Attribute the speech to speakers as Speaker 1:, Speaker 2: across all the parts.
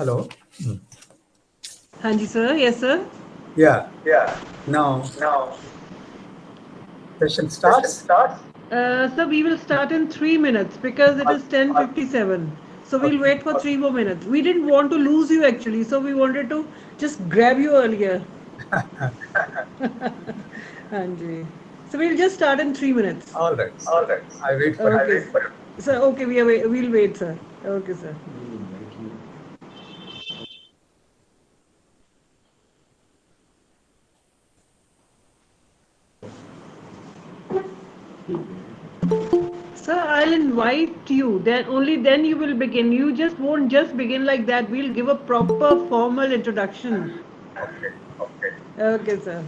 Speaker 1: Hello. Mm.
Speaker 2: Hanji sir, yes sir.
Speaker 1: Yeah.
Speaker 3: Yeah.
Speaker 1: Now
Speaker 3: Now
Speaker 1: session
Speaker 3: session
Speaker 1: starts.
Speaker 3: starts.
Speaker 2: So we will start in 3 minutes because it is 10:57. So we'll
Speaker 1: Okay.
Speaker 2: wait for 3 more minutes. We didn't want to lose you actually, so we wanted to just grab you earlier. Hanji. So we'll just start in 3 minutes.
Speaker 1: All right.
Speaker 3: All right.
Speaker 1: I wait for
Speaker 3: I
Speaker 1: you.
Speaker 2: Okay.
Speaker 3: wait for you.
Speaker 2: So okay, we'll wait, sir. Okay, sir. Sir, I'll invite you. Then only then you will begin. You just won't just begin like that. We'll give a proper formal introduction.
Speaker 1: Okay.
Speaker 3: Okay.
Speaker 2: Okay, sir.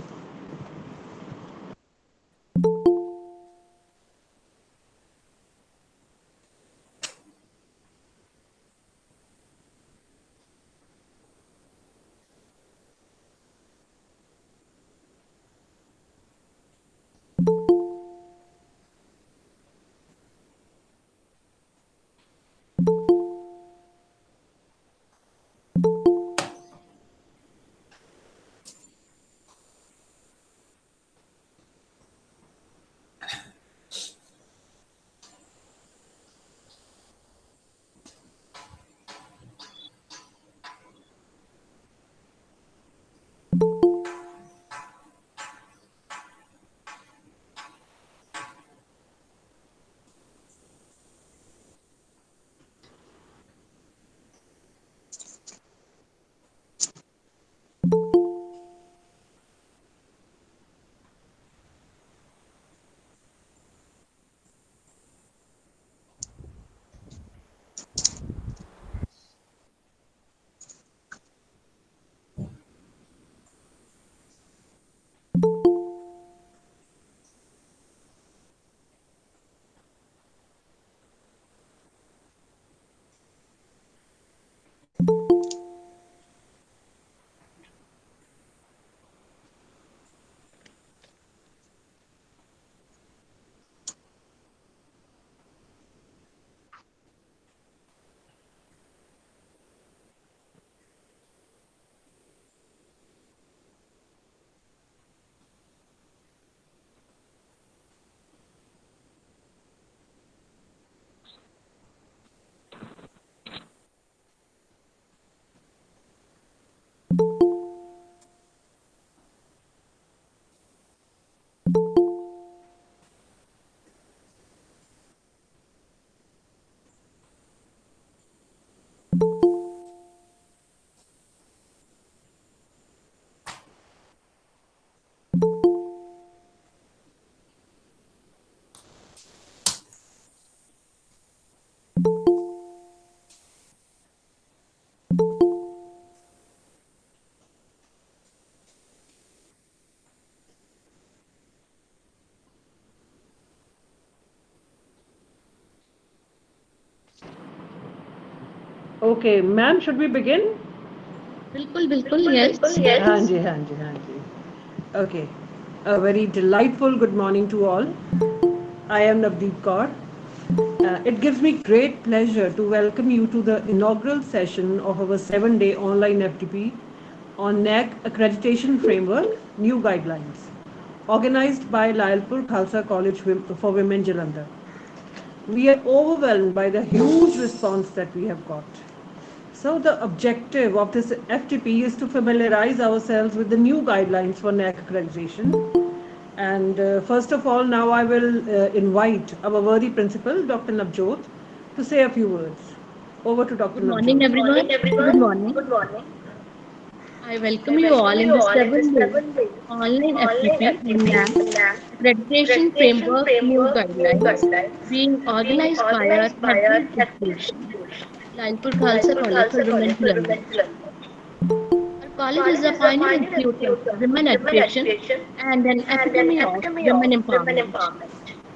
Speaker 2: Okay, ma'am, should we begin?
Speaker 4: बिल्कुल बिल्कुल
Speaker 3: बिल्कुल बिल्कुल
Speaker 4: yes.
Speaker 3: yes.
Speaker 2: हाँ जी, हाँ जी, हाँ जी. Okay. A very delightful good morning to all. I am Navdeep Kaur. It gives me great pleasure to welcome you to the inaugural session of our 7-day online FTP on NAC Accreditation Framework New Guidelines, organized by Lyalpur Khalsa College for Women Jalandhar. We are overwhelmed by the huge response that we have got. So the objective of this FTP is to familiarize ourselves with the new guidelines for NAC accreditation. And first of all, now I will invite our worthy principal, Dr. Navjot, to say a few words. Over to Dr.
Speaker 4: Good morning
Speaker 2: Navjot.
Speaker 3: Good
Speaker 4: everyone.
Speaker 3: morning
Speaker 4: Good
Speaker 3: everyone.
Speaker 4: morning.
Speaker 3: Good morning.
Speaker 4: I welcome
Speaker 3: I
Speaker 4: you all
Speaker 3: welcome
Speaker 4: in
Speaker 3: you
Speaker 4: the
Speaker 3: all in this
Speaker 4: 7-day
Speaker 3: 7-day
Speaker 4: online
Speaker 3: online
Speaker 4: FTP on
Speaker 3: FTP
Speaker 4: NAM
Speaker 3: NAM
Speaker 4: Accreditation
Speaker 3: Accreditation
Speaker 4: Framework New
Speaker 3: Framework New
Speaker 4: Guidelines
Speaker 3: Guidelines
Speaker 4: being
Speaker 3: being
Speaker 4: organized by our
Speaker 3: organized by our
Speaker 4: headed
Speaker 3: health
Speaker 4: institution,
Speaker 3: institution,
Speaker 4: Lalpur Khalsa
Speaker 3: Raipur
Speaker 4: College for
Speaker 3: Khalsa
Speaker 4: Women
Speaker 3: College for
Speaker 4: Jalandhar.
Speaker 3: Women Jalandhar.
Speaker 4: Our college is
Speaker 3: College
Speaker 4: a
Speaker 3: is a
Speaker 4: pioneer
Speaker 3: pioneer
Speaker 4: institute of
Speaker 3: institute of
Speaker 4: women
Speaker 3: women
Speaker 4: education
Speaker 3: education
Speaker 4: and an
Speaker 3: and an
Speaker 4: epitome of
Speaker 3: epitome of
Speaker 4: women
Speaker 3: women
Speaker 4: empowerment.
Speaker 3: empowerment.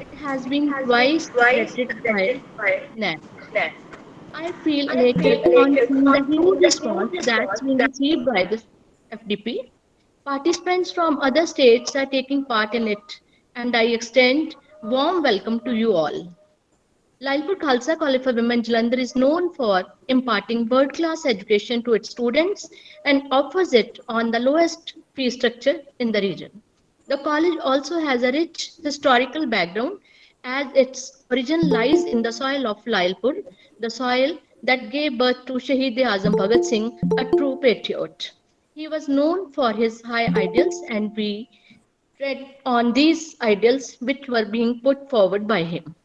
Speaker 4: It has
Speaker 3: It
Speaker 4: been
Speaker 3: has been
Speaker 4: twice
Speaker 3: twice
Speaker 4: accredited by
Speaker 3: accredited by
Speaker 4: NAM.
Speaker 3: NAM.
Speaker 4: I feel
Speaker 3: I feel
Speaker 4: elated on
Speaker 3: elated
Speaker 4: seeing the
Speaker 3: on
Speaker 4: huge
Speaker 3: seeing the
Speaker 4: response
Speaker 3: huge
Speaker 4: that's
Speaker 3: response
Speaker 4: being
Speaker 3: that
Speaker 4: received by this FDP. Participants from other states are taking part in it, and I extend warm welcome to you all. Lalpur Khalsa College for Women Jalandhar is known for imparting world-class education to its students and offers it on the lowest fee structure in the region. The college also has a rich historical background as its origin lies in the soil of Lalpur, the soil that gave birth to Shahid-e-Azam Bhagat Singh, a true patriot. He was known for his high ideals, and we tread on these ideals which were being put forward by him.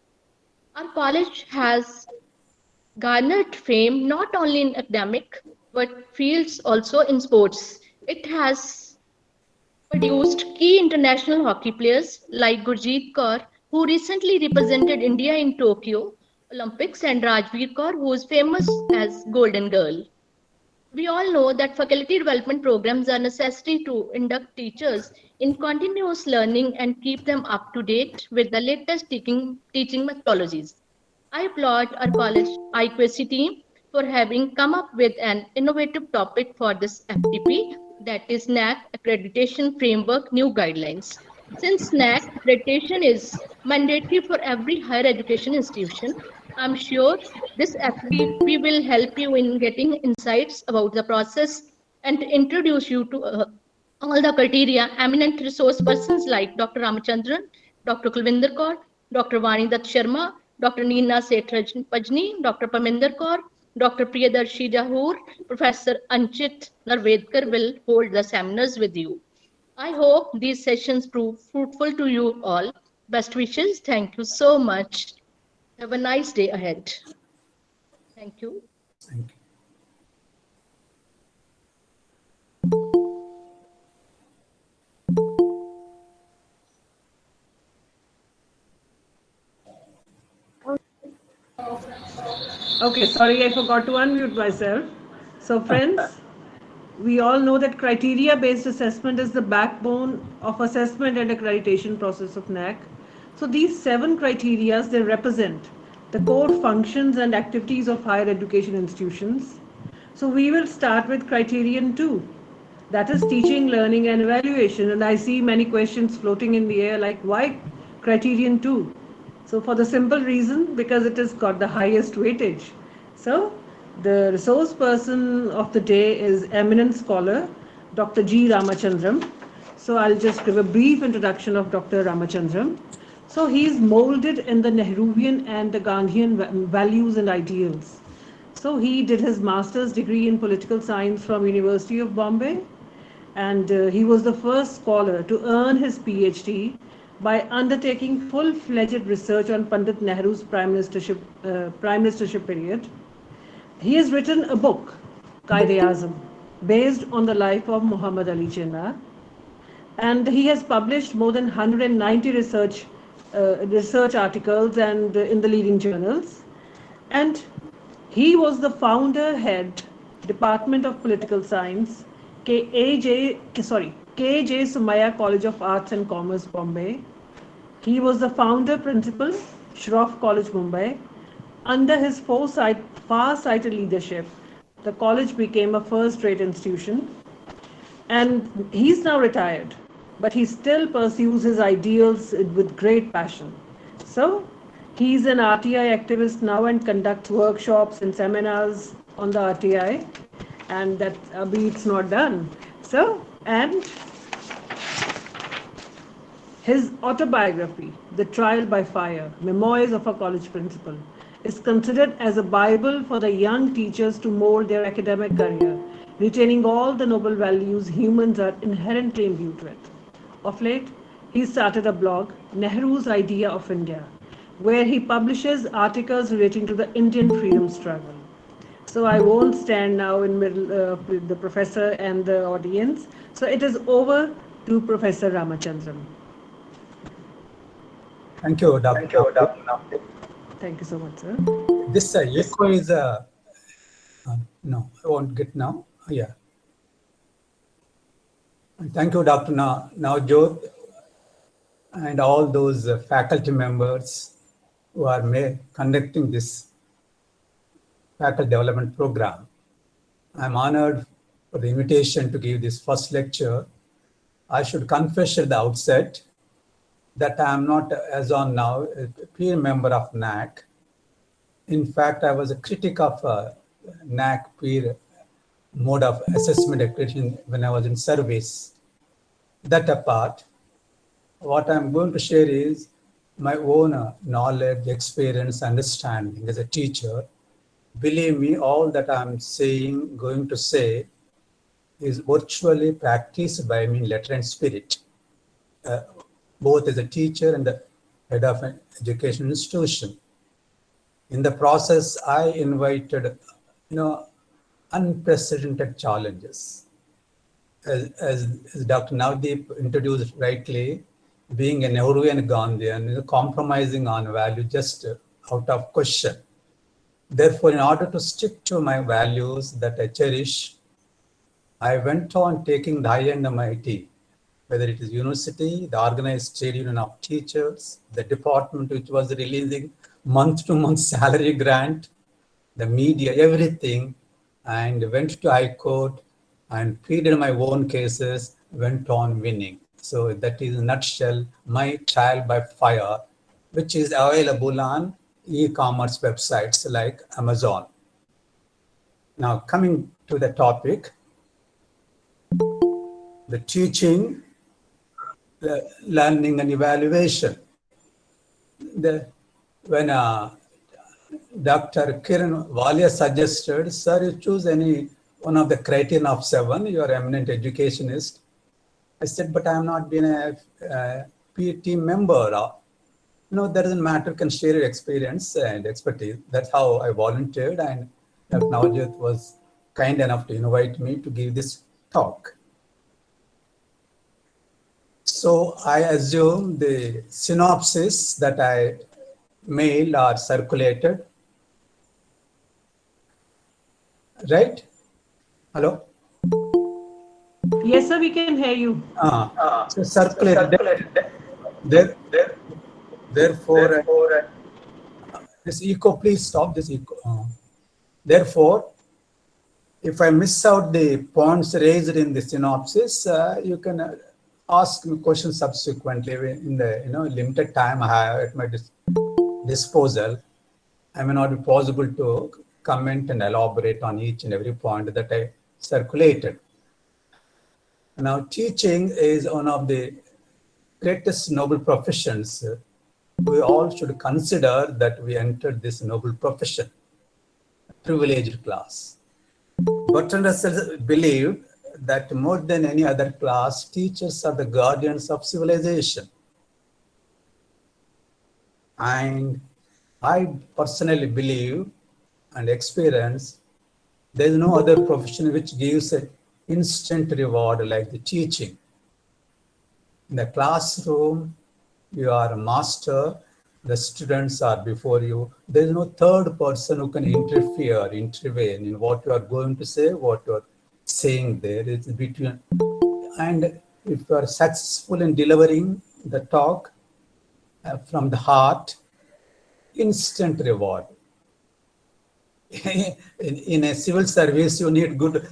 Speaker 4: Our college has garnered fame not only in academic but fields also in sports. It has produced key international hockey players like Gurjeet Kaur, who recently represented India in Tokyo Olympics, and Rajveer Kaur, who is famous as Golden Girl. We all know that faculty development programs are necessary to induct teachers in continuous learning and keep them up to date with the latest teaching methodologies. I applaud our college IQAC team for having come up with an innovative topic for this FTP, that is NAC Accreditation Framework New Guidelines. Since NAC accreditation is mandatory for every higher education institution, I'm sure this FTP will help you in getting insights about the process and introduce you to all the criteria. Eminent resource persons like Dr. Ramachandran, Dr. Kulvinder Kaur, Dr. Vani Dutt Sharma, Dr. Neena Seth Pajni, Dr. Parminder Kaur, Dr. Priyadarshi Jahur, Professor Anchit Narvedkar will hold the seminars with you. I hope these sessions prove fruitful to you all. Best wishes. Thank you so much. Have a nice day ahead. Thank you.
Speaker 1: Thank you.
Speaker 2: Okay, sorry, I forgot to unmute myself. So, friends, we all know that criteria-based assessment is the backbone of assessment and accreditation process of NAC. So, these 7 criteria, they represent the core functions and activities of higher education institutions. So, we will start with criterion 2. That is teaching, learning, and evaluation. And I see many questions floating in the air like, why criterion 2? So for the simple reason, because it has got the highest weightage. So the resource person of the day is eminent scholar, Dr. G. Ramachandran. So I'll just give a brief introduction of Dr. Ramachandran. So he is molded in the Nehruvian and the Gandhian values and ideals. So he did his master's degree in political science from University of Bombay, and he was the first scholar to earn his PhD by undertaking full-fledged research on Pandit Nehru's prime ministership period. He has written a book, Quaid-e-Azam, based on the life of Muhammad Ali Jinnah, and he has published more than 190 research articles and in the leading journals. And he was the founder head, Department of Political Science, KJ Sumaya College of Arts and Commerce, Bombay. He was the founder principal, Shroff College, Mumbai. Under his far-sighted leadership, the college became a first-rate institution. And he's now retired, but he still pursues his ideals with great passion. So he's an RTI activist now and conducts workshops and seminars on the RTI, and that it's not done. So, and his autobiography, The Trial by Fire, Memoirs of a College Principal, is considered as a Bible for the young teachers to mold their academic career, retaining all the noble values humans are inherently imbued with. Of late, he started a blog, Nehru's Idea of India, where he publishes articles relating to the Indian freedom struggle. So I won't stand now in middle with the professor and the audience. So it is over to Professor Ramachandran.
Speaker 1: Thank you, Dr.
Speaker 2: Thank you so much, sir.
Speaker 1: This echo is no, I won't get now. Yeah. Thank you, Dr. Navjot, and all those faculty members who are conducting this faculty development program. I'm honored for the invitation to give this first lecture. I should confess at the outset that I am not, as on now, a peer member of NAC. In fact, I was a critic of NAC peer mode of assessment accreditation when I was in service. That apart, what I'm going to share is my own knowledge, experience, understanding as a teacher. Believe me, all that I'm saying, going to say, is virtually practiced by me in letter and spirit, both as a teacher and the head of an education institution. In the process, I invited, unprecedented challenges. As Dr. Navdeep introduced rightly, being a Nehruvian Gandhian, compromising on value just out of question. Therefore, in order to stick to my values that I cherish, I went on taking the high end MIT, whether it is university, the organized trade union of teachers, the department which was releasing month-to-month salary grant, the media, everything, and went to High Court and pleaded my own cases, went on winning. So that is in a nutshell my trial by fire, which is available on e-commerce websites like Amazon. Now coming to the topic, the teaching, the learning and evaluation. When Dr. Kiran Walia suggested, sir, you choose any one of the criterion of 7, you are eminent educationist. I said, but I have not been a peer team member. No, that doesn't matter, can share your experience and expertise. That's how I volunteered, and Dr. Navjot was kind enough to invite me to give this talk. So I assume the synopsis that I mailed or circulated, right? Hello?
Speaker 2: Yes, sir, we can hear you.
Speaker 1: So circulated. Therefore, this echo, please stop this echo. Therefore, if I miss out the points raised in the synopsis, you can ask me questions subsequently in the limited time I have at my disposal. I may not be possible to comment and elaborate on each and every point that I circulated. Now, teaching is one of the greatest noble professions. We all should consider that we entered this noble profession, privileged class. Bertrand Russell believed that more than any other class, teachers are the guardians of civilization. And I personally believe and experience there is no other profession which gives an instant reward like the teaching. In the classroom, you are a master, the students are before you. There is no third person who can intervene in what you are going to say, what you are saying there. It's between, and if you are successful in delivering the talk from the heart, instant reward. In a civil service, you need good,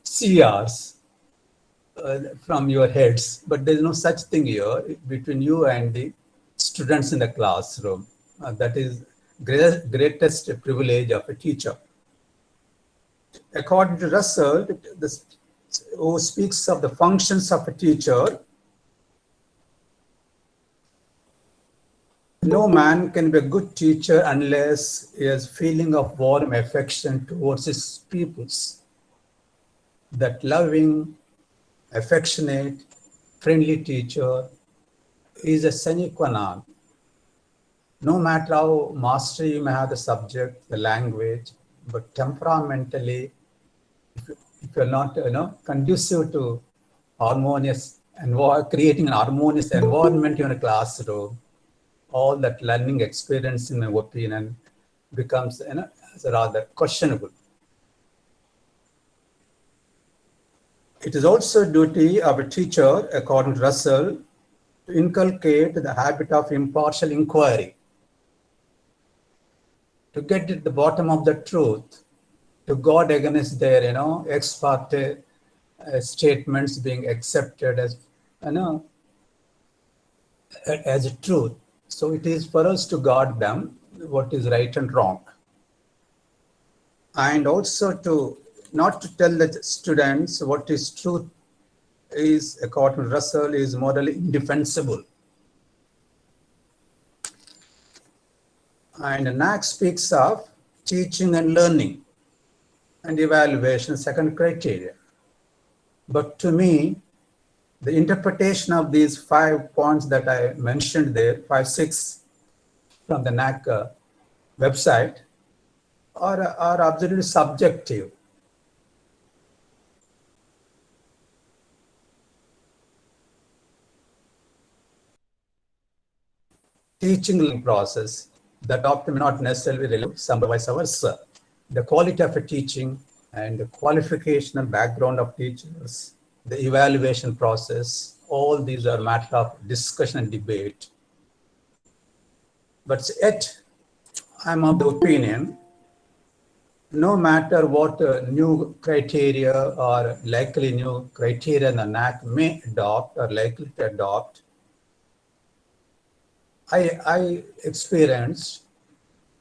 Speaker 1: CRs from your heads, but there is no such thing here between you and the students in the classroom. That is greatest privilege of a teacher. According to Russell, who speaks of the functions of a teacher, no man can be a good teacher unless he has feeling of warm affection towards his pupils. That loving, affectionate, friendly teacher is a sine qua non. No matter how mastery you may have the subject, the language, but temperamentally, if you're not conducive to harmonious and creating an harmonious environment in a classroom, all that learning experience, in my opinion, becomes rather questionable. It is also a duty of a teacher, according to Russell, to inculcate the habit of impartial inquiry, to get at the bottom of the truth, to guard against their, ex parte statements being accepted as, as a truth. So it is for us to guard them. what is right and wrong. And also to not to tell the students what is truth is, according to Russell, is morally indefensible. And NAAC speaks of teaching and learning and evaluation, second criteria. But to me, the interpretation of these 5 points that I mentioned there, 5, 6 from the NAAC website, are absolutely subjective. Teaching process that often may not necessarily relate, some vice versa. The quality of a teaching and the qualification and background of teachers, the evaluation process, all these are matter of discussion and debate. But yet, I'm of the opinion, no matter what new criteria or likely new criteria the NAAC may adopt or likely to adopt, I experienced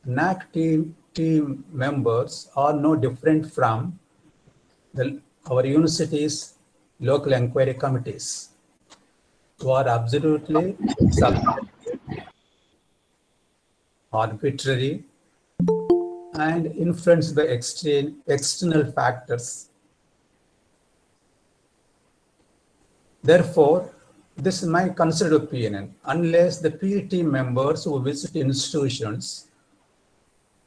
Speaker 1: NAAC team members are no different from our university's local inquiry committees, who are absolutely subjective, arbitrary, and influenced by external factors. Therefore, this is my considered opinion. Unless the PE members who visit institutions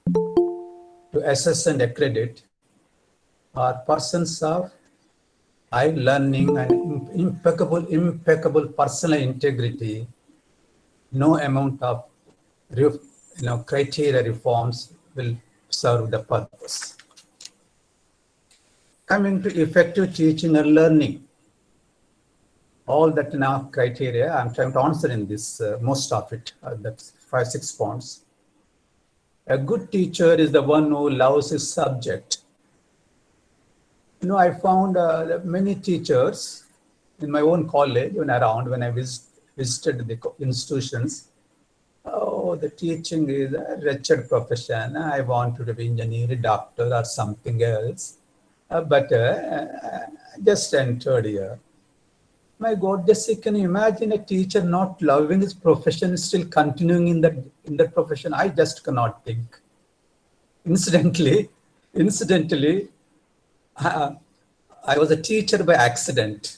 Speaker 1: to assess and accredit are persons of high learning and impeccable personal integrity, no amount of criteria reforms will serve the purpose. Coming to effective teaching and learning, all that now criteria, I'm trying to answer in this, most of it, that's 5, 6 points. A good teacher is the one who loves his subject. I found many teachers in my own college when I visited the institutions. Oh, the teaching is a wretched profession. I wanted to be engineer, doctor, or something else. But just entered here. My God, just can you imagine a teacher not loving his profession, still continuing in that profession? I just cannot think. Incidentally, I was a teacher by accident.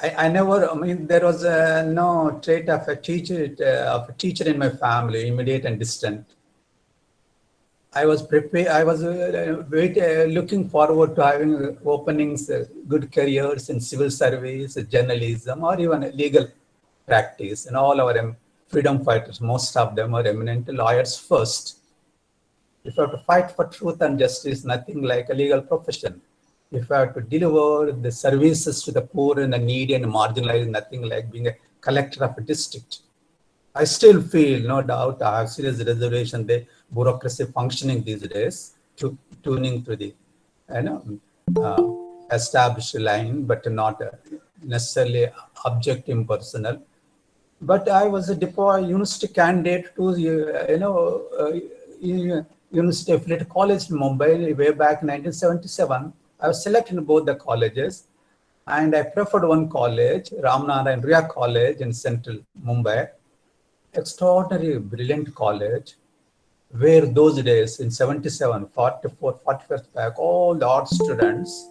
Speaker 1: There was no trait of a teacher in my family, immediate and distant. I was prepared. I was looking forward to having openings, good careers in civil service, journalism, or even legal practice. And all our freedom fighters, most of them are eminent lawyers first. If you have to fight for truth and justice, nothing like a legal profession. If you have to deliver the services to the poor and the needy and marginalized, nothing like being a collector of a district. I still feel, no doubt, I have serious reservation, the bureaucracy functioning these days, tuning to the established line, but not necessarily objective impersonal. But I was a university candidate to, University Affiliate College in Mumbai way back in 1977. I was selected in both the colleges, and I preferred one college, Ramanarayan Ria College in central Mumbai. Extraordinary, brilliant college, where those days in 77, 44, 45 back, all the art students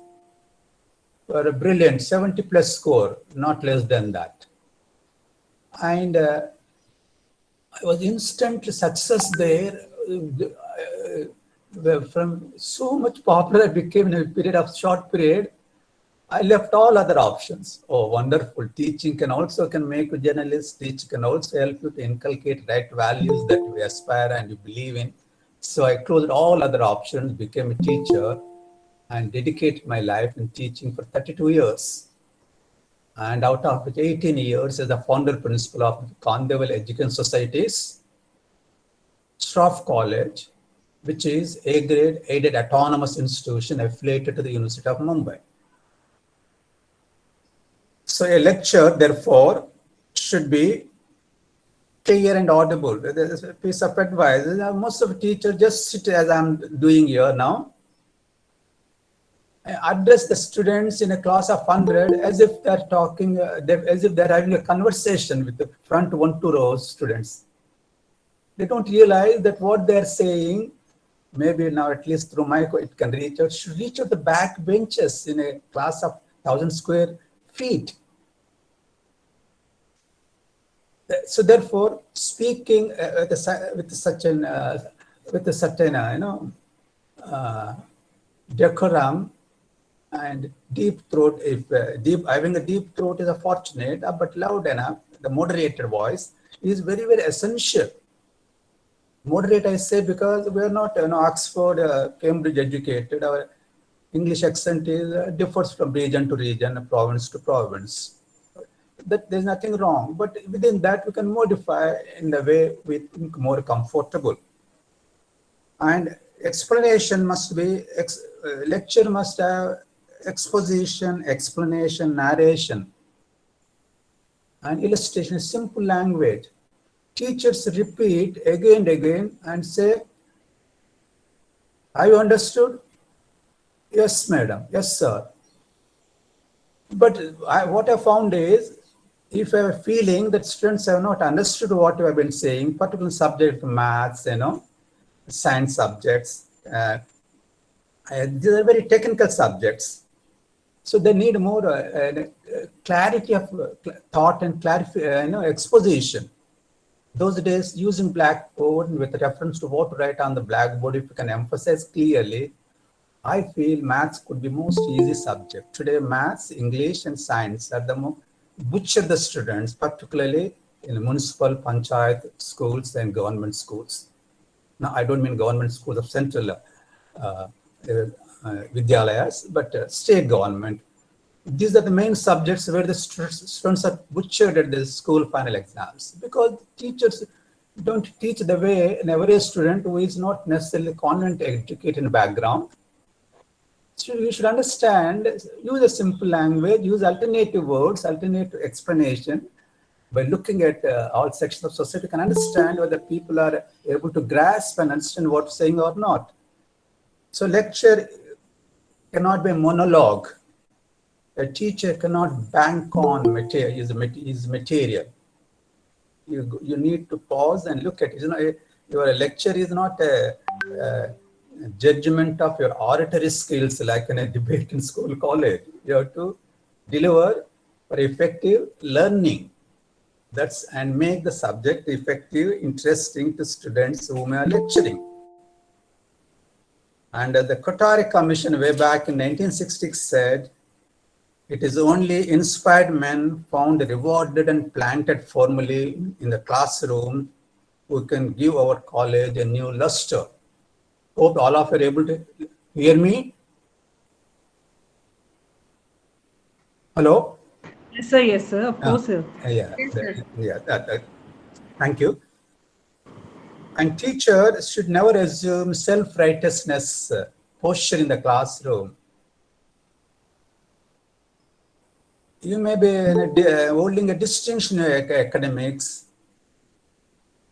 Speaker 1: were brilliant, 70 plus score, not less than that. And I was instant success there. From so much popular I became in a period of short period, I left all other options. Oh, wonderful. Teaching can make you journalist. Teaching can also help you to inculcate right values that we aspire and you believe in. So I closed all other options, became a teacher, and dedicated my life in teaching for 32 years. And out of which 18 years as the founder principal of Kandewal Education Societies, Shroff College, which is A-grade aided autonomous institution affiliated to the University of Mumbai. So a lecture, therefore, should be clear and audible. There's a piece of advice. Most of the teachers just sit as I'm doing here now, address the students in a class of 100 as if they're talking, as if they're having a conversation with the front 1-2 rows students. They don't realize that what they're saying, maybe now at least through mic it can reach out, should reach out the back benches in a class of 1,000 square feet. So therefore, speaking with such an decorum and deep throat, if having a deep throat is a fortunate, but loud enough, the moderated voice is very, very essential. Moderate, I say, because we are not Oxford, Cambridge educated. Our English accent differs from region to region, province to province. That there's nothing wrong, but within that we can modify in the way we think more comfortable. And explanation must be, lecture must have exposition, explanation, narration, and illustration, simple language. Teachers repeat again and again and say, "Have you understood?" "Yes, madam." "Yes, sir." But what I found is, if I have a feeling that students have not understood what you have been saying, particular subject, maths, science subjects, these are very technical subjects. So they need more clarity of thought and exposition. Those days, using blackboard with reference to what to write on the blackboard, if you can emphasize clearly, I feel maths could be most easy subject. Today, maths, English, and science are the most butcher the students, particularly in municipal, panchayat schools and government schools. Now, I don't mean government schools of central vidyalayas, but state government. These are the main subjects where the students are butchered at the school final exams, because teachers don't teach the way an average student who is not necessarily convent educated background. So you should understand, use a simple language, use alternative words, alternative explanation. By looking at all sections of society, you can understand whether people are able to grasp and understand what you're saying or not. So lecture cannot be a monologue. A teacher cannot bank on his material. You need to pause and look at it. Your lecture is not a judgment of your oratory skills like in a debate in school, college. You have to deliver for effective learning. And make the subject effective, interesting to students whom you are lecturing. And the Kothari Commission way back in 1966 said, "It is only inspired men found rewarded and planted formally in the classroom who can give our college a new luster." Hope all of you are able to hear me. Hello?
Speaker 2: Yes, sir. Of course, sir.
Speaker 1: Yeah.
Speaker 4: Yes, sir.
Speaker 1: Thank you. And teachers should never assume self-righteousness posture in the classroom. You may be holding a distinction in academics,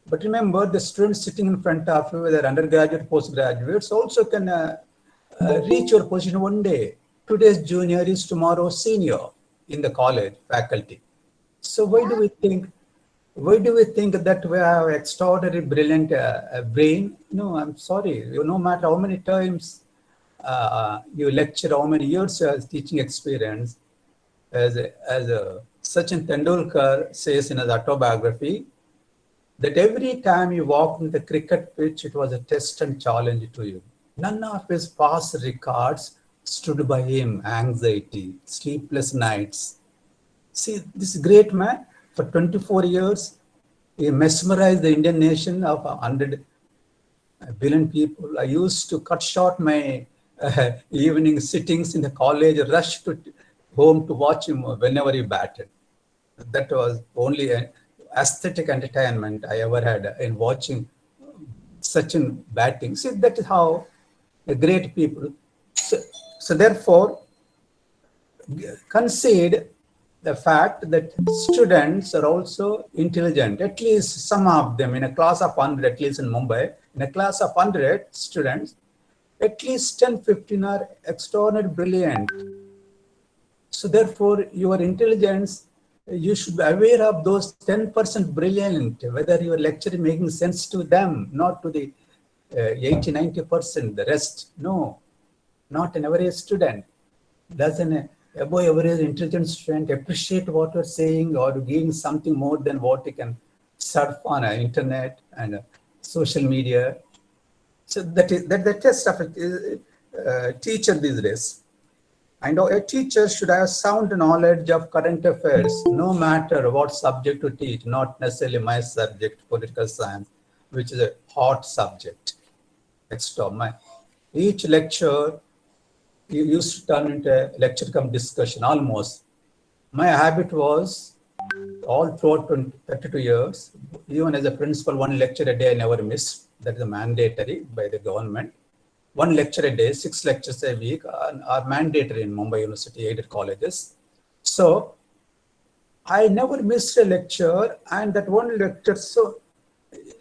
Speaker 1: but remember the students sitting in front of you, whether undergraduate, postgraduates, also can reach your position one day. Today's junior is tomorrow's senior in the college faculty. So why do we think that we have extraordinary brilliant brain? No, I'm sorry. No matter how many times you lecture, how many years you have teaching experience, as Sachin Tendulkar says in his autobiography, that every time you walked in the cricket pitch, it was a test and challenge to you. None of his past records stood by him: anxiety, sleepless nights. See, this great man, for 24 years, he mesmerized the Indian nation of 100 billion people. I used to cut short my evening sittings in the college, rush to home to watch him whenever he batted. That was only an aesthetic entertainment I ever had in watching Sachin batting. See, that is how the great people. So therefore, concede the fact that students are also intelligent, at least some of them in a class of 100, at least in Mumbai, in a class of 100 students, at least 10, 15 are extraordinarily brilliant. So therefore, your intelligence, you should be aware of those 10% brilliant, whether your lecture is making sense to them, not to the 80, 90%, the rest. No, not an average student. Does an above average intelligent student appreciate what you're saying or giving something more than what he can surf on internet and social media? So that is the test of a teacher these days. And a teacher should have sound knowledge of current affairs, no matter what subject to teach, not necessarily my subject, political science, which is a hot subject. Each lecture used to turn into a lecture come discussion almost. My habit was all throughout 32 years, even as a principal, one lecture a day I never missed. That is mandatory by the government. One lecture a day, 6 lectures a week are mandatory in Mumbai University aided colleges. So I never missed a lecture, and that one lecture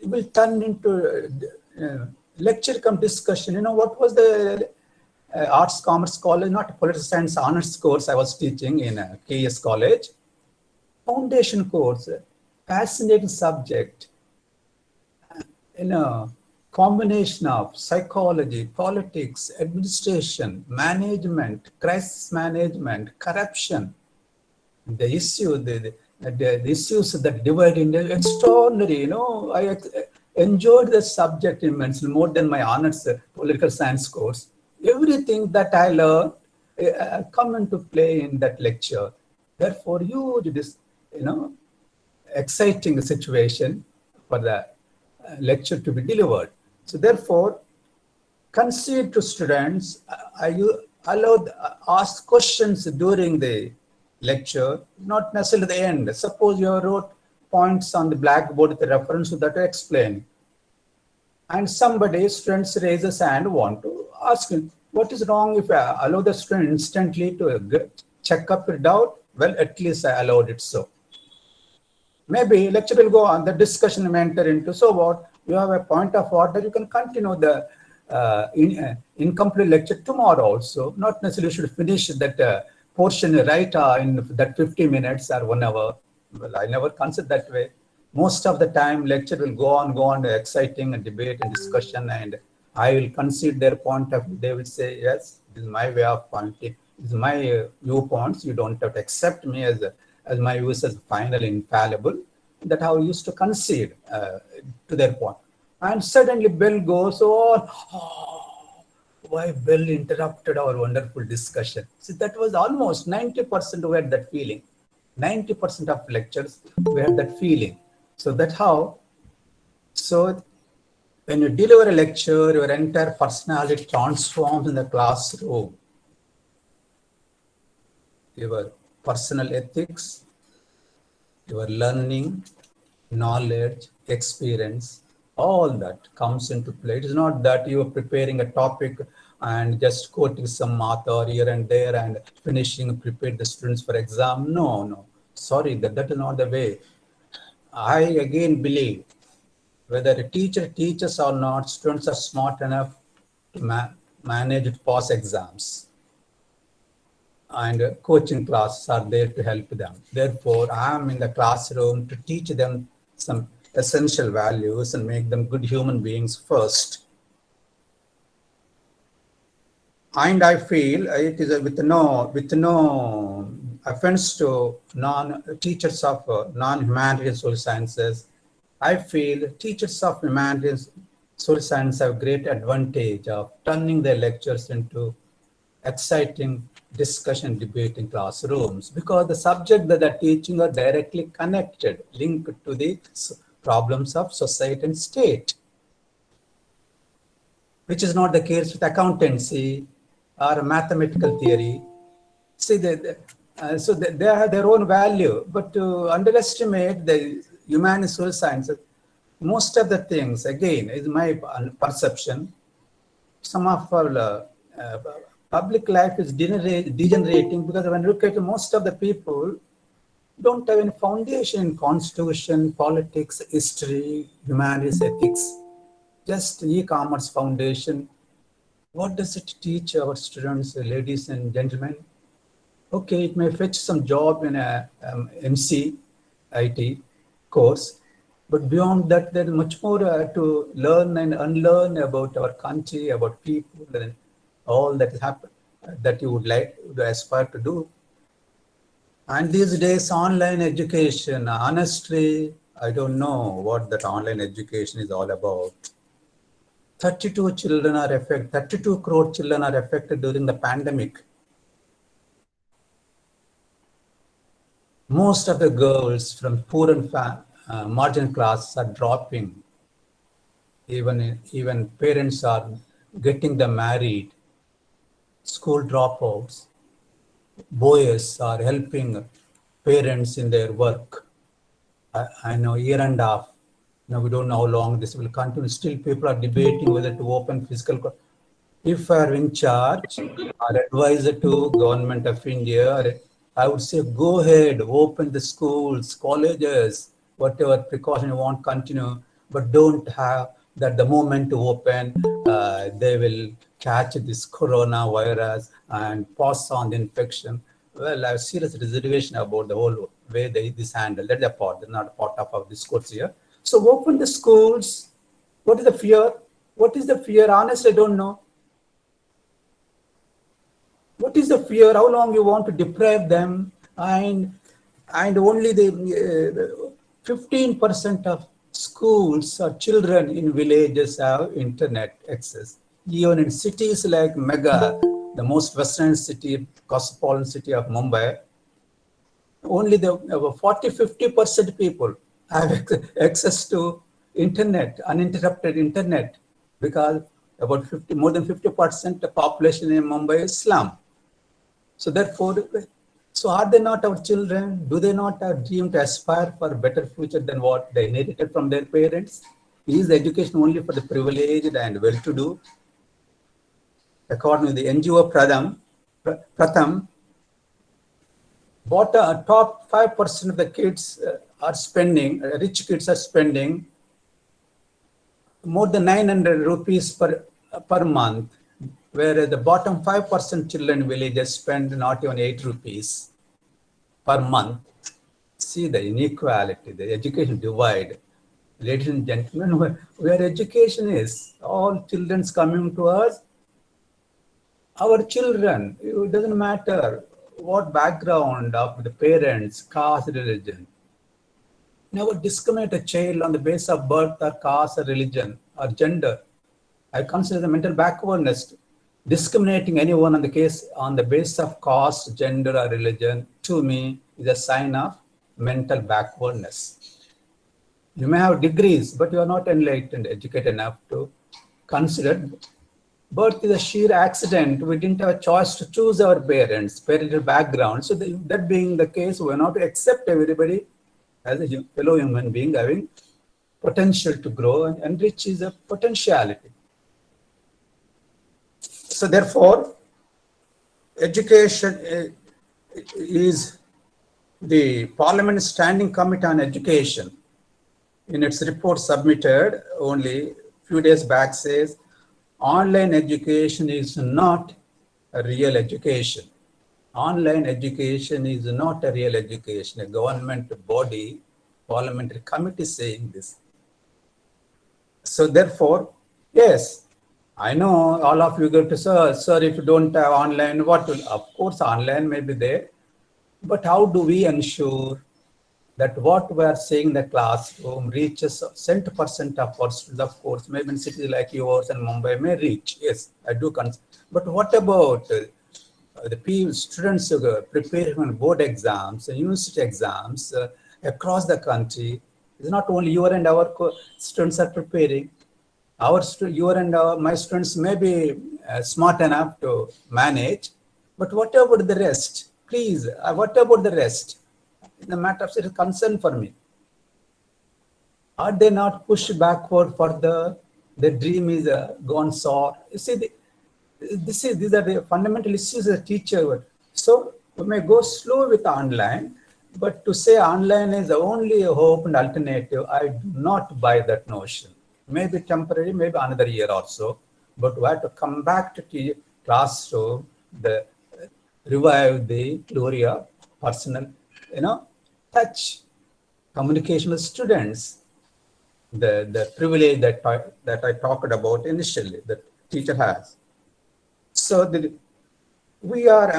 Speaker 1: will turn into lecture come discussion. You know, what was the arts commerce college, not political science honors course I was teaching in KS college. Foundation course, fascinating subject. Combination of psychology, politics, administration, management, crisis management, corruption. The issue, the issues that divide India, extraordinary. I enjoyed the subject immensely, more than my honors political science course. Everything that I learned come into play in that lecture. Therefore, huge, exciting situation for the lecture to be delivered. So therefore, concede to students, ask questions during the lecture, not necessarily the end. Suppose you wrote points on the blackboard with a reference to that to explain. And students raises hand, want to ask him, what is wrong if I allow the student instantly to check up your doubt? Well, at least I allowed it so. Maybe lecture will go on, the discussion may enter into, so what? You have a point of order, you can continue the incomplete lecture tomorrow also. Not necessarily you should finish that portion right in that 50 minutes or 1 hour. Well, I never consider that way. Most of the time, lecture will go on, exciting and debate and discussion, and I will concede their point of view. They will say, yes, this is my way of pointing. This is my viewpoints. You don't have to accept me as my views as final, infallible. That's how I used to concede to their point. And suddenly bell goes on. Oh, why bell interrupted our wonderful discussion? See, that was almost 90% we had that feeling. 90% of lectures, we had that feeling. So that's how, when you deliver a lecture, your entire personality transforms in the classroom. Your personal ethics, your learning, knowledge, experience, all that comes into play. It is not that you are preparing a topic and just quoting some author here and there and prepare the students for exam. No. Sorry, that is not the way. I again believe whether a teacher teaches or not, students are smart enough to manage to pass exams. And coaching classes are there to help them. Therefore, I am in the classroom to teach them some essential values and make them good human beings first. And I feel it is with no offense to teachers of non-humanities social sciences. I feel teachers of humanities social science have great advantage of turning their lectures into exciting discussion, debate in classrooms, because the subject that they're teaching are directly connected, linked to the problems of society and state, which is not the case with accountancy or mathematical theory. See, they have their own value, but to underestimate the humanities social sciences, most of the things, again, is my perception, some of our public life is degenerating, because when you look at most of the people, don't have any foundation in constitution, politics, history, humanities, ethics. Just e-commerce foundation. What does it teach our students, ladies and gentlemen? Okay, it may fetch some job in a MC, IT course, but beyond that, there is much more to learn and unlearn about our country, about people, and all that has happened that you would like to aspire to do. And these days, online education, honestly, I don't know what that online education is all about. 32 children are affected, 32 crore children are affected during the pandemic. Most of the girls from poor and marginal classes are dropping. Even parents are getting them married. School dropouts. Boys are helping parents in their work. I know year and a half. Now we don't know how long this will continue. Still, people are debating whether to open physical. If I are in charge or advisor to Government of India, I would say go ahead, open the schools, colleges, whatever precaution you want, continue, but don't have that the moment to open, they will catch this coronavirus and pass on the infection. Well, I have serious reservation about the whole way this handled. That's a part, that's not part of our discourse here. So open the schools. What is the fear? What is the fear? Honestly, I don't know. What is the fear? How long you want to deprive them? And only the 15% of schools or children in villages have internet access. Even in cities like Mega, the most western city, cosmopolitan city of Mumbai, only the 40-50% people have access to internet, uninterrupted internet, because about more than 50% of the population in Mumbai is slum. So therefore, so are they not our children? Do they not have dream to aspire for a better future than what they inherited from their parents? Is the education only for the privileged and well-to-do? According to the NGO Pratham, top 5% of the kids are spending, rich kids are spending more than 900 rupees per month, whereas the bottom 5% children in villages spend not even 8 rupees per month. See the inequality, the education divide. Ladies and gentlemen, where education is, all children's coming to us, our children, it doesn't matter what background of the parents, caste, religion. Never discriminate a child on the basis of birth or caste or religion or gender. I consider the mental backwardness. Discriminating anyone on the basis of caste, gender, or religion, to me, is a sign of mental backwardness. You may have degrees, but you are not enlightened, educated enough to consider. Birth is a sheer accident. We didn't have a choice to choose our parental background. So that being the case, we're not to accept everybody as a fellow human being having potential to grow and enrich is a potentiality. So therefore, education is the Parliament Standing Committee on Education. In its report submitted only a few days back says, online education is not a real education. Online education is not a real education. A government body, parliamentary committee saying this. So therefore, yes, I know all of you go to, sir, if you don't have online, what will, of course, online may be there, but how do we ensure that what we are saying in the classroom reaches 70% of our students? Of course, maybe in cities like yours and Mumbai may reach, yes, I do consider. But what about the students who are preparing for board exams and university exams across the country? It's not only you and our students are preparing. My students may be smart enough to manage, but what about the rest? Please, what about the rest? In the matter of serious concern for me. Are they not pushed backward for the dream is gone sour? You see, these are the fundamental issues as a teacher. So we may go slow with online, But to say online is the only hope and alternative, I do not buy that notion. Maybe temporary, maybe another year or so. But we have to come back to classroom, the revive the glory of personal, touch, communication with students, the privilege that I talked about initially, that teacher has. So we are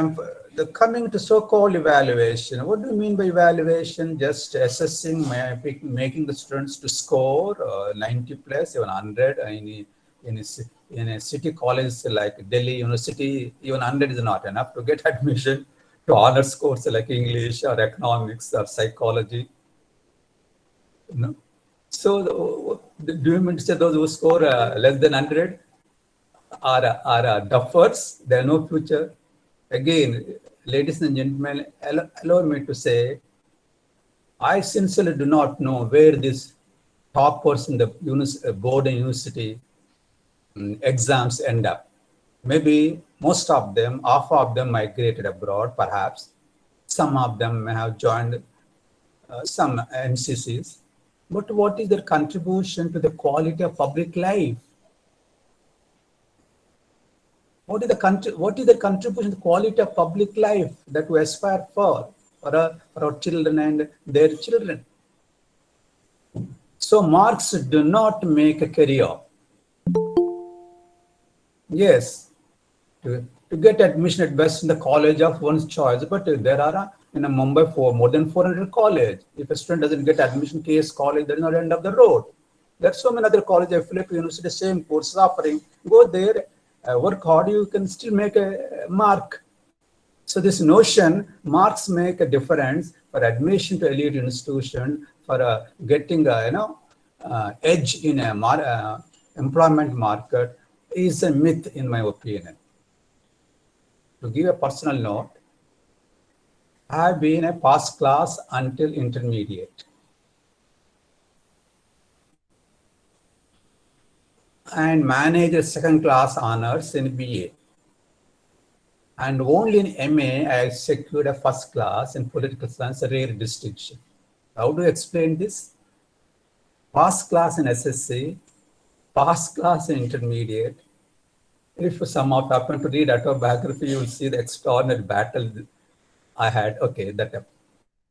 Speaker 1: coming to so-called evaluation. What do you mean by evaluation? Just assessing, making the students to score 90 plus, even 100 in a city college like Delhi University. Even 100 is not enough to get admission to honors course like English or economics or psychology. No. So do you mean to say those who score less than 100 are duffers? They have no future. Again, ladies and gentlemen, allow me to say, I sincerely do not know where these toppers in the board and university exams end up. Maybe most of them, half of them migrated abroad, perhaps. Some of them may have joined some MCCs. But what is their contribution to the quality of public life? What is the contribution to the quality of public life that we aspire for our children and their children? So marks do not make a career. Yes, to get admission at best in the college of one's choice, but there are in Mumbai more than 400 colleges. If a student doesn't get admission, KS College, there is no end of the road. There are so many other colleges, Philip University, same courses offering. Go there, work hard, you can still make a mark. So this notion, marks make a difference for admission to elite institution, for getting edge in a employment market, is a myth in my opinion. To give a personal note, I have been a pass class until intermediate. And managed second class honors in BA. And only in MA, I secured a first class in political science, a rare distinction. How do you explain this? Pass class in SSC, pass class in intermediate. If some of you happen to read autobiography, you will see the extraordinary battle I had. Okay, that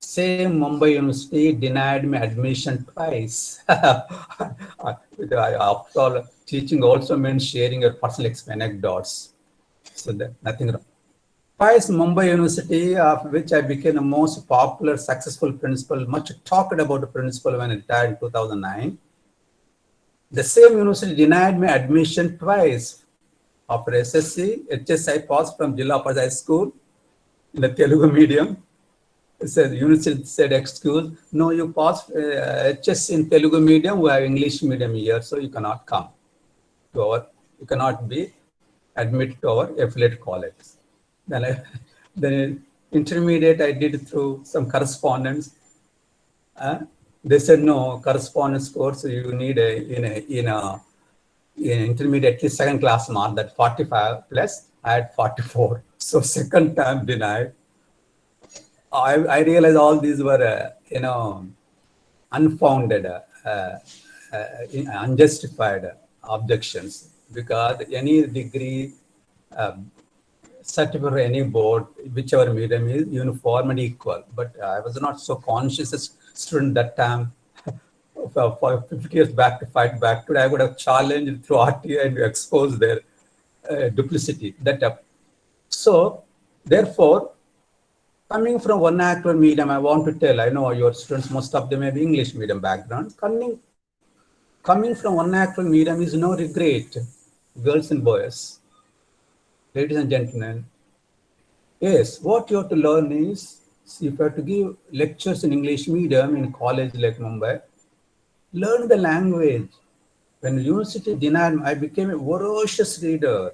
Speaker 1: same Mumbai University denied me admission twice. After all, teaching also means sharing your personal anecdotes. So that nothing wrong. Twice Mumbai University, of which I became the most popular, successful principal, much talked about the principal when I died in 2009. The same university denied me admission twice. After SSC, HSI passed from Jilla High School in the Telugu medium. It said, university said, excuse, no, you passed HS in Telugu medium, we have English medium here, so you cannot come to you cannot be admitted to our affiliate college. Then intermediate I did through some correspondence. They said, no, correspondence course, you need in intermediate, at least second class mark, that 45 plus, I had 44. So second time denied. I realized all these were, unfounded, unjustified objections, because any degree, certificate or any board, whichever medium is uniform and equal. But I was not so conscious as student that time. For 50 years back to fight back. Today, I would have challenged through RTI and exposed their duplicity. So, therefore, coming from vernacular medium, I want to tell, I know your students, most of them have English medium background. Coming from vernacular medium is no regret, girls and boys, ladies and gentlemen. Yes, what you have to learn is, if you have to give lectures in English medium in college like Mumbai, learn the language. When university denied, I became a voracious reader.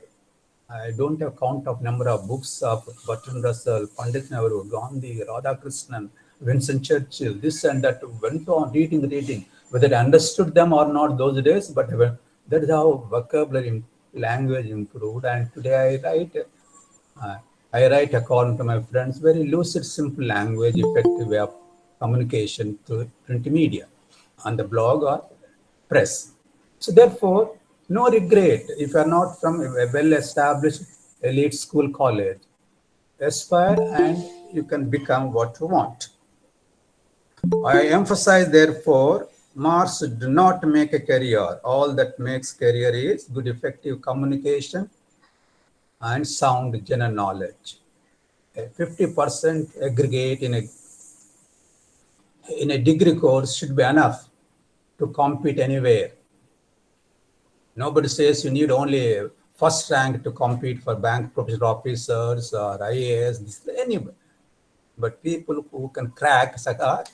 Speaker 1: I don't have count of number of books of Bertrand Russell, Pandit Nehru, Gandhi, Radhakrishnan, Winston Churchill, this and that, went on reading. Whether I understood them or not those days, but that is how vocabulary language improved. And today I write according to my friends, very lucid, simple language, effective way of communication through print media, on the blog or press. So therefore, no regret if you are not from a well-established elite school college. Aspire and you can become what you want. I emphasize, therefore, marks do not make a career. All that makes career is good, effective communication and sound general knowledge. A 50% aggregate in a degree course should be enough to compete anywhere. Nobody says you need only first rank to compete for bank professional officers or IAS, anybody. But people who can crack are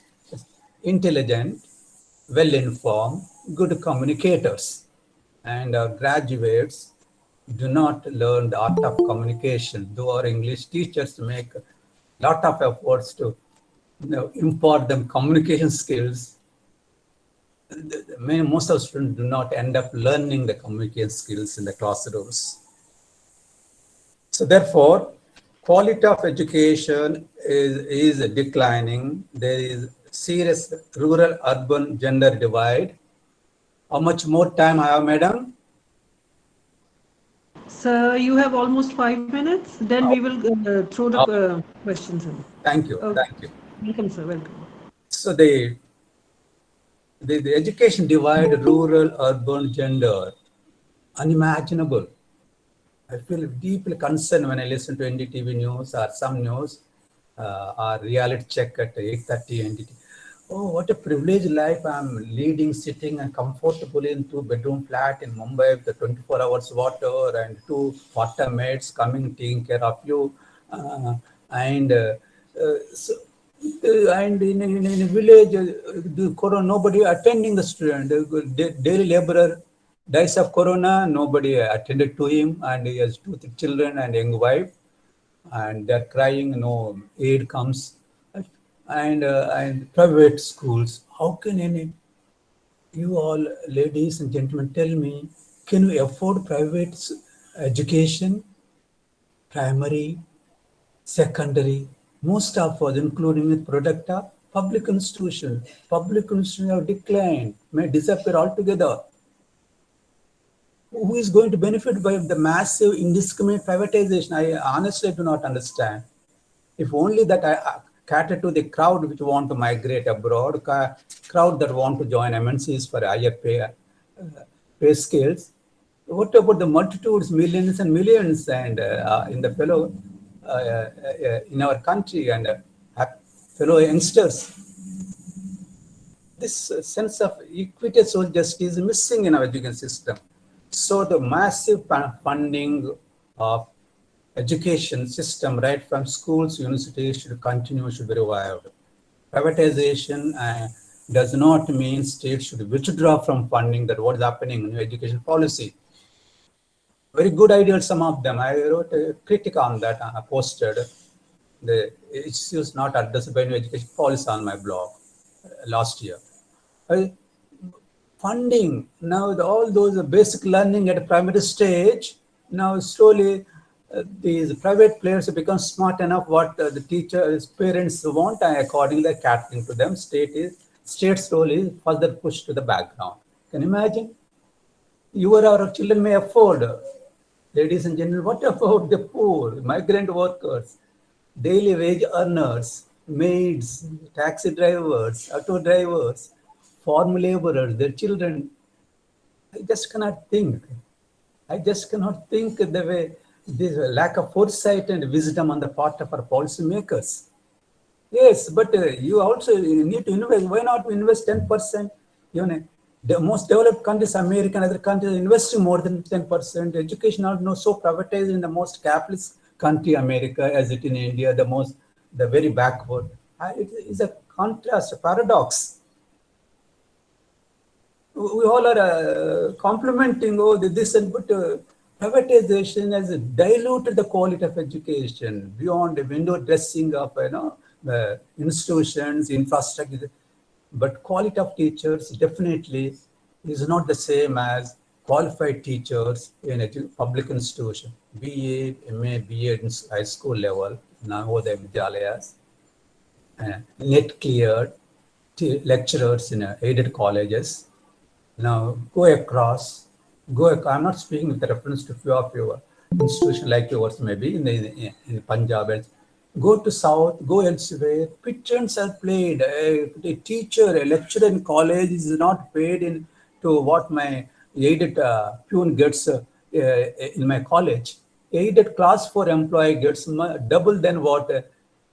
Speaker 1: intelligent, well-informed, good communicators. And our graduates do not learn the art of communication, though our English teachers make a lot of efforts to impart them communication skills. Most of the students do not end up learning the communication skills in the classrooms. So therefore, quality of education is declining. There is serious rural-urban gender divide. How much more time I have, madam?
Speaker 2: Sir, you have almost 5 minutes. Then we will throw the questions in.
Speaker 1: Thank you.
Speaker 2: Okay.
Speaker 1: Thank you.
Speaker 2: Welcome, sir. Welcome.
Speaker 1: So the education divide, rural, urban, gender, unimaginable. I feel deeply concerned when I listen to NDTV news or some news or reality check at 8:30 NDTV. Oh, what a privileged life I'm leading, sitting and comfortably in 2-bedroom flat in Mumbai with the 24 hours water and 2 water maids coming taking care of you. And in a village, the corona, nobody attending the student. The daily laborer dies of corona, nobody attended to him, and he has 2 children and young wife, and they're crying, no aid comes. And private schools, how can you all ladies and gentlemen tell me, can we afford private education, primary, secondary? Most of us, including the product of public institutions. Public institutions have declined, may disappear altogether. Who is going to benefit by the massive indiscriminate privatization? I honestly do not understand. If only that I cater to the crowd which want to migrate abroad, crowd that want to join MNCs for higher pay scales. What about the multitudes, millions and millions, and in the fellow in our country and fellow youngsters? This sense of equity, social justice is missing in our education system. So the massive funding of education system, right from schools, universities, should continue, should be revived. Privatization does not mean states should withdraw from funding. That what is happening in education policy. Very good ideas, some of them. I wrote a critic on that. I posted the issues not addressed by new education policy on my blog last year. Funding, now all those basic learning at a primary stage, now slowly these private players have become smart enough what the teachers, parents want, and accordingly they're catering to them. State's role is further pushed to the background. Can you imagine? You or our children may afford. Ladies and gentlemen, what about the poor, migrant workers, daily wage earners, maids, taxi drivers, auto drivers, farm laborers, their children? I just cannot think. I just cannot think the way this lack of foresight and wisdom on the part of our policymakers. Yes, but you also need to invest. Why not invest 10%? The most developed countries, America and other countries, are investing more than 10%. Education are now so privatized in the most capitalist country, America, as it in India, the very backward. It is a contrast, a paradox. We all are complimenting this, but privatization has diluted the quality of education beyond the window dressing of institutions, infrastructure. But quality of teachers definitely is not the same as qualified teachers in a public institution, BA, MA, BA in high school level, Navodaya Vidyalayas. net cleared lecturers in aided colleges. Now go across, I'm not speaking with reference to few of your institution like yours, maybe in Punjab. Go to South, go elsewhere. Pigeons are played. A teacher, a lecturer in college is not paid in to what my aided peon gets in my college. Aided class 4 employee gets double than what a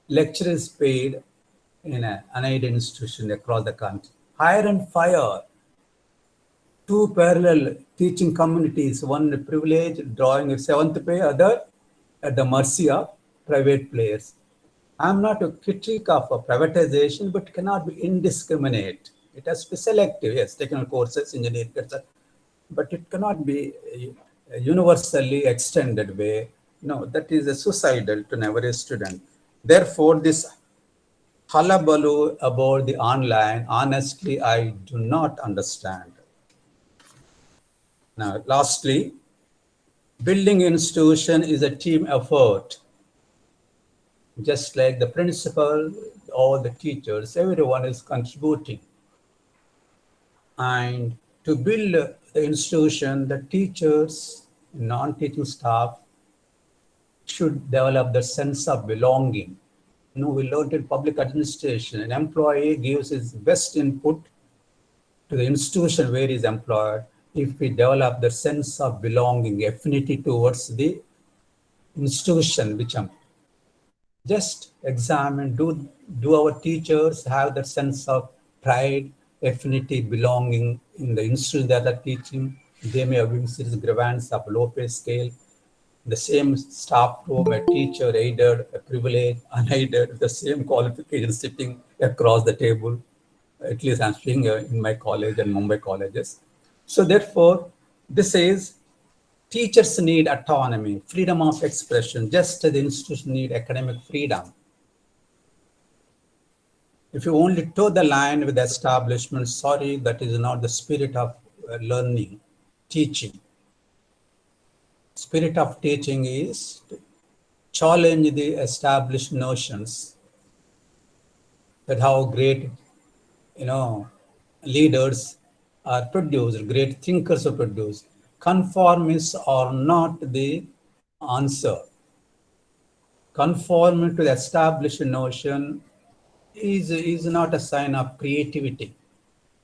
Speaker 1: lecturer is paid in an unaided institution across the country. Hire and fire. Two parallel teaching communities, one privileged drawing a seventh pay, other at the mercy of private players. I'm not a critique of a privatization, but cannot be indiscriminate. It has to be selective, yes, technical courses, engineering, but it cannot be a universally extended way. No, that is a suicidal to every student. Therefore, this hullabaloo about the online, honestly, I do not understand. Now, lastly, building institution is a team effort. Just like the principal, all the teachers, everyone is contributing. And to build the institution, the teachers, non-teaching staff should develop the sense of belonging. You know, we learned in public administration, an employee gives his best input to the institution where he is employed. If we develop the sense of belonging, affinity towards the institution, which I'm just examine, do our teachers have that sense of pride, affinity, belonging in the institution that are teaching? They may have been serious grievance of low pay scale. The same staff room, a teacher, aided, a privileged, unaided, the same qualification sitting across the table. At least I'm speaking in my college and Mumbai colleges. So therefore, this is teachers need autonomy, freedom of expression, just as the institution need academic freedom. If you only toe the line with the establishment, sorry, that is not the spirit of learning, teaching. Spirit of teaching is to challenge the established notions that how great, leaders are produced, great thinkers are produced. Conformists are not the answer. Conforming to the established notion is not a sign of creativity.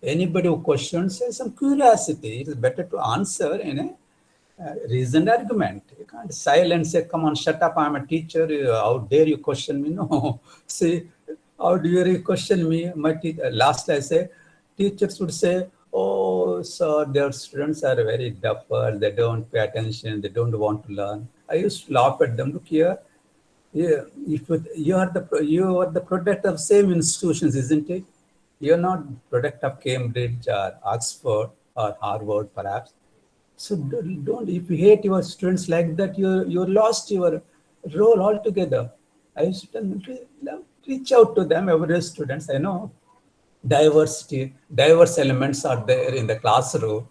Speaker 1: Anybody who questions has some curiosity. It is better to answer in a reasoned argument. You can't silence, say, come on, shut up, I'm a teacher. How dare you question me? No. See, how dare you question me? Last I say, teachers would say, oh, sir, their students are very dapper. They don't pay attention. They don't want to learn. I used to laugh at them. Look here. Yeah, you are the product of same institutions, isn't it? You're not product of Cambridge or Oxford or Harvard, perhaps. So don't if you hate your students like that, you lost your role altogether. I used to reach out to them, every students. I know diverse elements are there in the classroom.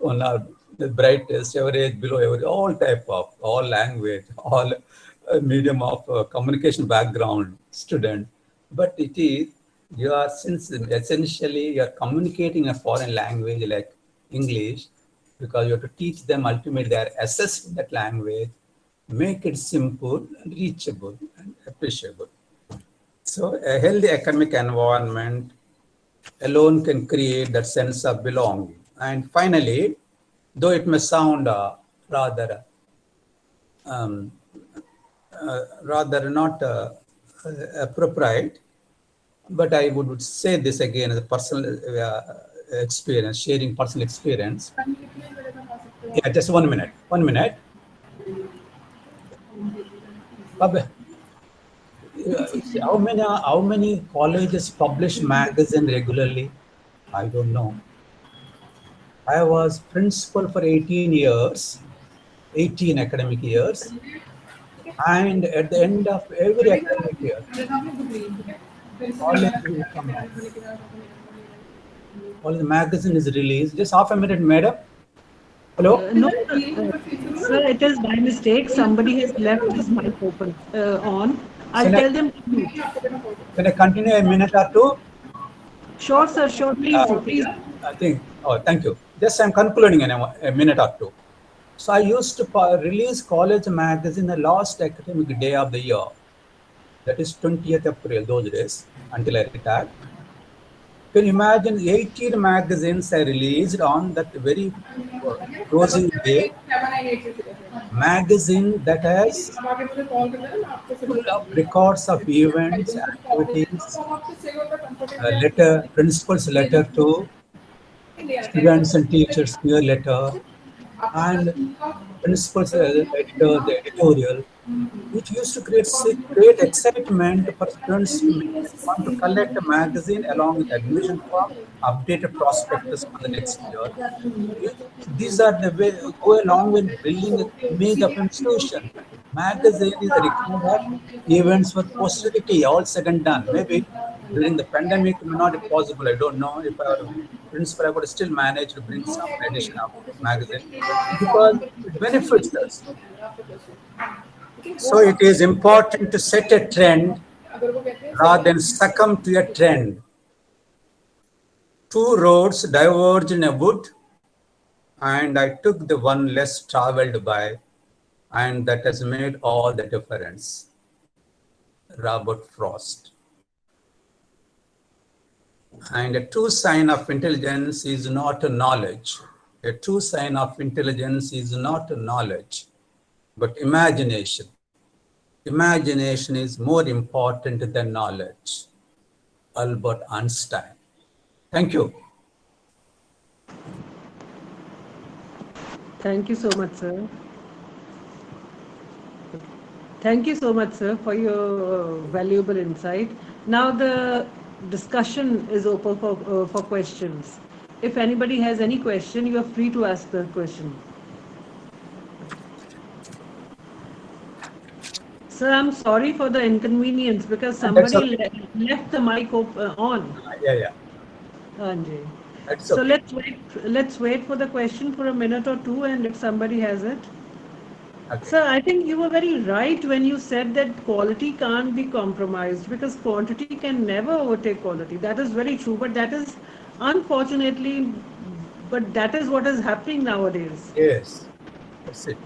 Speaker 1: On our the brightest, average, below average, all language, all medium of communication background student. But it is, essentially you're communicating a foreign language like English, because you have to teach them ultimately they are assessed in that language, make it simple and reachable and appreciable. So a healthy academic environment alone can create that sense of belonging. And finally, though it may sound rather not appropriate, but I would say this again as a personal experience, sharing personal experience. Yeah, just 1 minute. 1 minute. How many colleges publish magazine regularly? I don't know. I was principal for 18 academic years. And at the end of every academic year, all the magazine is released. Just half a minute, madam. Hello?
Speaker 2: No, sir, it is by mistake. Somebody has left his mic open on. I'll
Speaker 1: Can I-
Speaker 2: tell them to mute.
Speaker 1: Can I continue a minute or two?
Speaker 2: Sure, sir, sure. Please do, please.
Speaker 1: Thank you. Just I'm concluding in a minute or two. So I used to release college magazine the last academic day of the year. That is 20th April, those days, until I retired. Can you imagine 18 magazines I released on that very closing day? Magazine that has full of records of events, activities, principal's letter to students and teachers, peer letter, and principal's editor, the editorial, which used to create great excitement for students to want to collect a magazine along with admission form, updated prospectus for the next year. These are the way go along with building an image of institution. Magazine is required. Events were posterity, all said and done. Maybe during the pandemic, it may not be possible. I don't know if our principal I would still manage to bring some edition of magazine because it benefits us. So it is important to set a trend rather than succumb to a trend. Two roads diverged in a wood, and I took the one less traveled by, and that has made all the difference. Robert Frost. And a true sign of intelligence is not a knowledge. A true sign of intelligence is not a knowledge, but imagination. Imagination is more important than knowledge. Albert Einstein. Thank you.
Speaker 2: Thank you so much, sir. Thank you so much, sir, for your valuable insight. Now the discussion is open for questions. If anybody has any question, you are free to ask the question. Sir, I'm sorry for the inconvenience because somebody
Speaker 1: okay.
Speaker 2: left the mic on.
Speaker 1: Yeah.
Speaker 2: Anjay.
Speaker 1: That's
Speaker 2: So
Speaker 1: okay.
Speaker 2: let's wait for the question for a minute or two, and if somebody has it.
Speaker 1: Okay.
Speaker 2: Sir, I think you were very right when you said that quality can't be compromised because quantity can never overtake quality. That is very true, but that is unfortunately, but that is what is happening nowadays.
Speaker 1: Yes. That's it.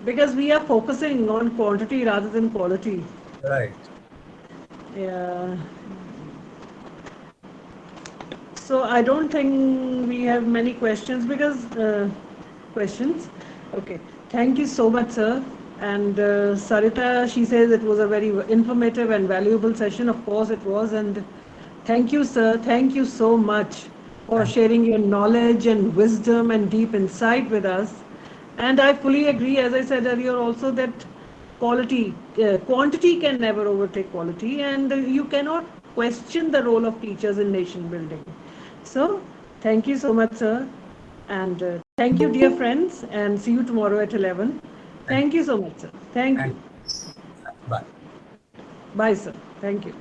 Speaker 2: Because we are focusing on quantity rather than quality.
Speaker 1: Right.
Speaker 2: Yeah. So I don't think we have many questions because questions. Okay. Thank you so much, sir. And Sarita, she says it was a very informative and valuable session. Of course it was. And thank you, sir. Thank you so much for sharing your knowledge and wisdom and deep insight with us. And I fully agree, as I said earlier also, that quantity can never overtake quality, and you cannot question the role of teachers in nation building. So, thank you so much, sir. And thank you, dear friends, and see you tomorrow at 11. Thank you so much, sir. Thank you.
Speaker 1: Bye.
Speaker 2: Bye, sir. Thank you.